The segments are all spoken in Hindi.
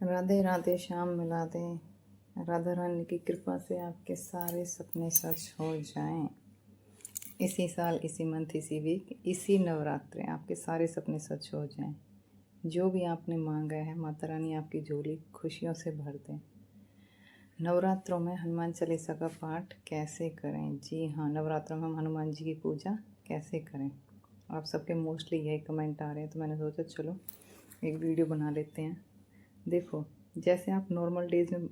राधे राधे श्याम मिला दे। राधा रानी की कृपा से आपके सारे सपने सच हो जाएं। इसी साल, इसी मंथ, इसी वीक, इसी नवरात्रे आपके सारे सपने सच हो जाएं। जो भी आपने मांगा है माता रानी आपकी झोली खुशियों से भर दें। नवरात्रों में हनुमान चालीसा का पाठ कैसे करें? जी हाँ, नवरात्रों में हम हनुमान जी की पूजा कैसे करें? आप सबके मोस्टली यही कमेंट आ रहे हैं, तो मैंने सोचा चलो एक वीडियो बना लेते हैं। देखो, जैसे आप नॉर्मल डेज में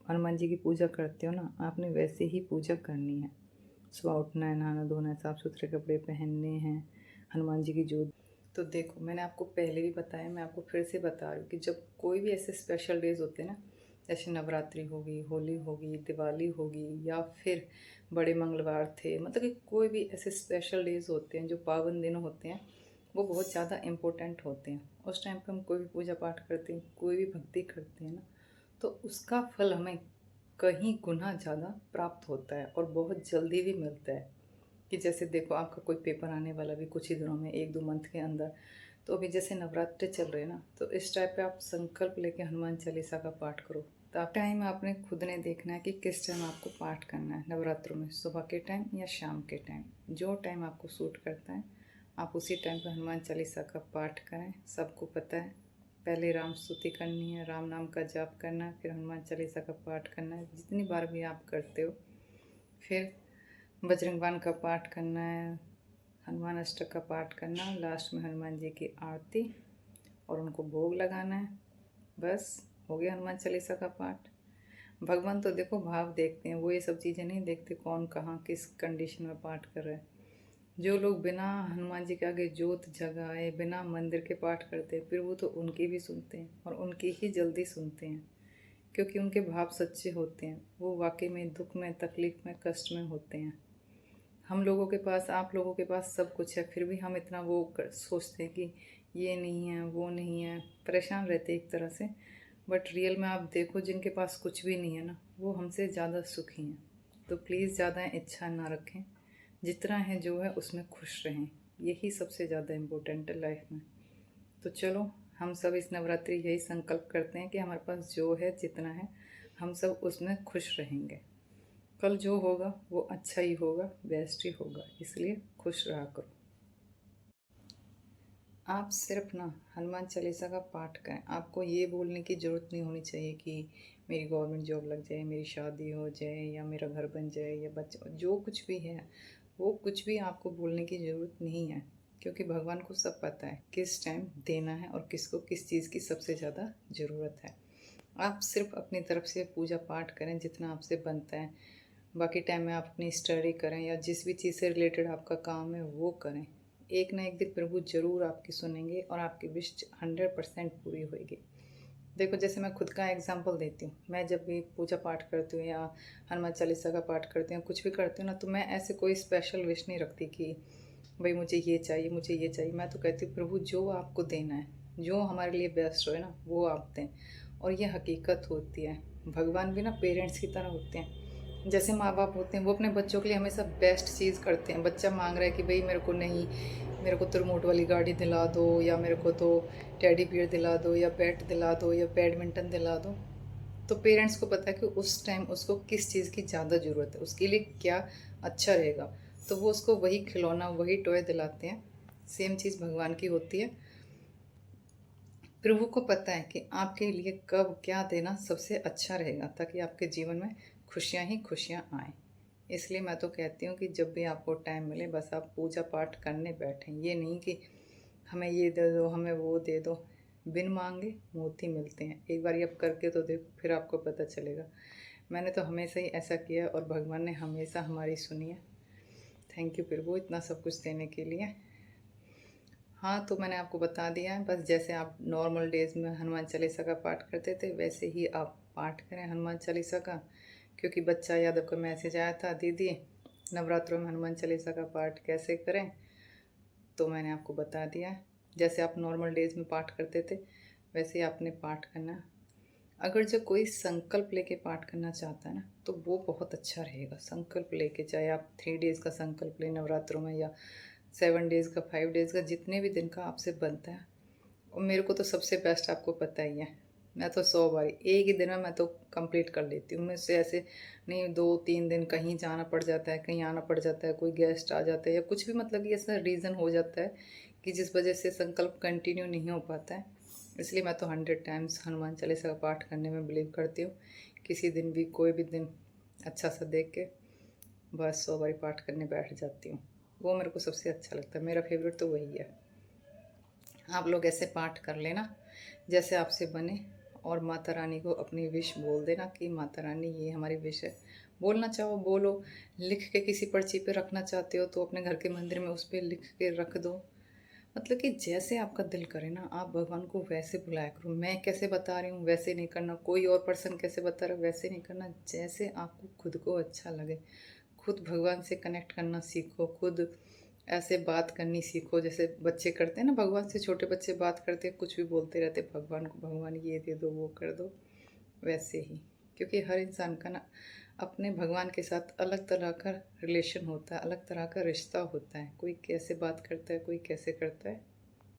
हनुमान जी की पूजा करते हो ना, आपने वैसे ही पूजा करनी है। सुबह उठना है, नहाना धोना है, साफ़ सुथरे कपड़े पहनने हैं, हनुमान जी की जोत। तो देखो, मैंने आपको पहले भी बताया, मैं आपको फिर से बता रही हूँ कि जब कोई भी ऐसे स्पेशल डेज़ होते हैं ना, जैसे नवरात्रि होगी, होली होगी, दिवाली होगी, या फिर बड़े मंगलवार थे, मतलब कि कोई भी ऐसे स्पेशल डेज़ होते हैं जो पावन दिन होते हैं, वो बहुत ज़्यादा इम्पोर्टेंट होते हैं। उस टाइम पे हम कोई भी पूजा पाठ करते हैं, कोई भी भक्ति करते हैं ना, तो उसका फल हमें कहीं गुना ज़्यादा प्राप्त होता है और बहुत जल्दी भी मिलता है। कि जैसे देखो, आपका कोई पेपर आने वाला भी कुछ ही दिनों में, 1-2 मंथ के अंदर। तो अभी जैसे नवरात्रि चल रहे हैं ना, तो इस टाइप पे आप संकल्प लेके हनुमान चालीसा का पाठ करो। तो आप टाइम आपने खुद ने देखना है कि किस टाइम आपको पाठ करना है नवरात्रों में, सुबह के टाइम या शाम के टाइम, जो टाइम आपको सूट करता है आप उसी टाइम पर हनुमान चालीसा का पाठ करें। सबको पता है, पहले राम स्तुति करनी है, राम नाम का जाप करना है, फिर हनुमान चालीसा का पाठ करना है, जितनी बार भी आप करते हो। फिर बजरंग बाण का पाठ करना है, हनुमान अष्टक का पाठ करना, लास्ट में हनुमान जी की आरती और उनको भोग लगाना है। बस हो गया हनुमान चालीसा का पाठ। भगवान तो देखो भाव देखते हैं, वो ये सब चीज़ें नहीं देखते कौन कहाँ किस कंडीशन में पाठ कर रहे हैं। जो लोग बिना हनुमान जी के आगे जोत जगाए बिना मंदिर के पाठ करते हैं, फिर वो तो उनकी भी सुनते हैं और उनकी ही जल्दी सुनते हैं, क्योंकि उनके भाव सच्चे होते हैं। वो वाकई में दुख में, तकलीफ़ में, कष्ट में होते हैं। हम लोगों के पास, आप लोगों के पास सब कुछ है, फिर भी हम इतना सोचते हैं कि ये नहीं है, वो नहीं है, परेशान रहते हैं एक तरह से। बट रियल में आप देखो, जिनके पास कुछ भी नहीं है ना, वो हमसे ज़्यादा सुखी हैं। तो प्लीज़ ज़्यादा इच्छा ना रखें, जितना है जो है उसमें खुश रहें। यही सबसे ज़्यादा इम्पोर्टेंट है लाइफ में। तो चलो, हम सब इस नवरात्रि यही संकल्प करते हैं कि हमारे पास जो है, जितना है, हम सब उसमें खुश रहेंगे। कल जो होगा वो अच्छा ही होगा, बेस्ट ही होगा, इसलिए खुश रहा करो। आप सिर्फ ना हनुमान चालीसा का पाठ करें। आपको ये बोलने की ज़रूरत नहीं होनी चाहिए कि मेरी गवर्नमेंट जॉब लग जाए, मेरी शादी हो जाए, या मेरा घर बन जाए, या बच्चा, जो कुछ भी है वो कुछ भी आपको बोलने की ज़रूरत नहीं है, क्योंकि भगवान को सब पता है किस टाइम देना है और किसको किस चीज़ की सबसे ज़्यादा ज़रूरत है। आप सिर्फ अपनी तरफ से पूजा पाठ करें जितना आपसे बनता है। बाकी टाइम में आप अपनी स्टडी करें या जिस भी चीज़ से रिलेटेड आपका काम है वो करें। एक ना एक दिन प्रभु ज़रूर आपकी सुनेंगे और आपकी विश 100% पूरी होगी। देखो, जैसे मैं खुद का एग्जांपल देती हूँ, मैं जब भी पूजा पाठ करती हूँ या हनुमान चालीसा का पाठ करती हूँ, कुछ भी करती हूँ ना, तो मैं ऐसे कोई स्पेशल विश नहीं रखती कि भाई मुझे ये चाहिए, मुझे ये चाहिए। मैं तो कहती हूँ प्रभु जो आपको देना है, जो हमारे लिए बेस्ट हो ना, वो आप दें। और ये हकीकत होती है। भगवान भी ना पेरेंट्स की तरह होते हैं। जैसे माँ बाप होते हैं, वो अपने बच्चों के लिए हमेशा बेस्ट चीज़ करते हैं। बच्चा मांग रहा है कि भाई मेरे को नहीं, मेरे को तो रिमोट वाली गाड़ी दिला दो, या मेरे को तो टेडी बियर दिला दो, या बैट दिला दो, या बैडमिंटन दिला दो। तो पेरेंट्स को पता है कि उस टाइम उसको किस चीज़ की ज़्यादा ज़रूरत है, उसके लिए क्या अच्छा रहेगा, तो वो उसको वही खिलौना, वही टॉय दिलाते हैं। सेम चीज़ भगवान की होती है। प्रभु को पता है कि आपके लिए कब क्या देना सबसे अच्छा रहेगा, ताकि आपके जीवन में खुशियाँ ही खुशियाँ आएँ। इसलिए मैं तो कहती हूँ कि जब भी आपको टाइम मिले, बस आप पूजा पाठ करने बैठें। ये नहीं कि हमें ये दे दो, हमें वो दे दो। बिन मांगे मोती मिलते हैं। एक बार आप करके तो देखो, फिर आपको पता चलेगा। मैंने तो हमेशा ही ऐसा किया है और भगवान ने हमेशा हमारी सुनी है। थैंक यू प्रभु, इतना सब कुछ देने के लिए। हाँ, तो मैंने आपको बता दिया है। बस जैसे आप नॉर्मल डेज़ में हनुमान चालीसा का पाठ करते थे, वैसे ही आप पाठ करें हनुमान चालीसा का। क्योंकि बच्चा यादव का मैसेज आया था, दीदी नवरात्रों में हनुमान चालीसा का पाठ कैसे करें, तो मैंने आपको बता दिया है। जैसे आप नॉर्मल डेज़ में पाठ करते थे, वैसे ही आपने पाठ करना है। अगर जो कोई संकल्प लेके पाठ करना चाहता है ना, तो वो बहुत अच्छा रहेगा। संकल्प लेके, चाहे आप 3 डेज़ का संकल्प लें नवरात्रों में, या 7 डेज़ का, 5 डेज़ का, जितने भी दिन का आपसे बनता है। और मेरे को तो सबसे बेस्ट आपको पता ही है, मैं तो 100 बारी एक ही दिन में मैं तो कंप्लीट कर लेती हूँ। मुझसे ऐसे नहीं 2-3 दिन कहीं जाना पड़ जाता है, कहीं आना पड़ जाता है, कोई गेस्ट आ जाते हैं या कुछ भी, मतलब कि ऐसा रीज़न हो जाता है कि जिस वजह से संकल्प कंटिन्यू नहीं हो पाता है। इसलिए मैं तो 100 टाइम्स हनुमान चालीसा का पाठ करने में बिलीव करती हूँ। किसी दिन भी कोई भी दिन अच्छा सा देख के बस 100 बारी पाठ करने बैठ जाती हूँ। वो मेरे को सबसे अच्छा लगता है, मेरा फेवरेट तो वही है। आप लोग ऐसे पाठ कर लेना जैसे आपसे बने, और माता रानी को अपनी विश बोल देना कि माता रानी ये हमारी विश है। बोलना चाहो बोलो, लिख के किसी पर्ची पे रखना चाहते हो तो अपने घर के मंदिर में उस पर लिख के रख दो। मतलब कि जैसे आपका दिल करे ना, आप भगवान को वैसे बुलाया करो। मैं कैसे बता रही हूँ वैसे नहीं करना, कोई और पर्सन कैसे बता रहा है वैसे नहीं करना, जैसे आपको खुद को अच्छा लगे। खुद भगवान से कनेक्ट करना सीखो, खुद ऐसे बात करनी सीखो जैसे बच्चे करते हैं ना, भगवान से छोटे बच्चे बात करते हैं, कुछ भी बोलते रहते भगवान को, भगवान ये दे दो वो कर दो, वैसे ही। क्योंकि हर इंसान का ना अपने भगवान के साथ अलग तरह का रिलेशन होता है, अलग तरह का रिश्ता होता है। कोई कैसे बात करता है, कोई कैसे करता है,